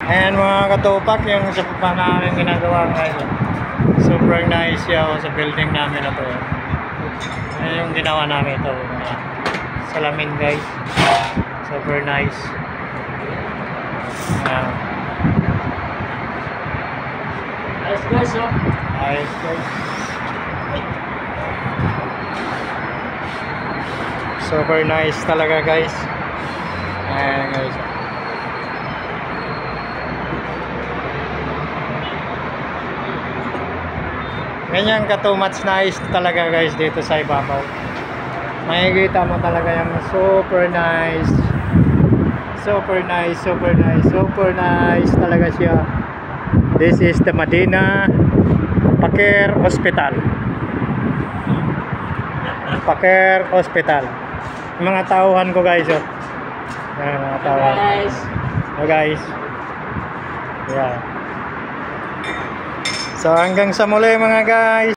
Ayan mga katupak, yung sa pa namin ginagawa ngayon. Super nice siya sa building namin na to. Ayan yung ginawa namin ito. Salamin guys. Super nice. Ayan. Ayos guys, oh. Ayos guys. Super nice talaga guys. Ayan guys. Ganyan ka too much nice talaga guys dito sa ibabaw. Makikita mo talaga yung super nice. Super nice, super nice, super nice talaga siya. This is the Medina Paker Hospital. Paker Hospital. Mga tauhan ko guys, oh. Ayan, mga tauhan. Guys. Oh guys. Yeah. So hanggang sa muli mga guys.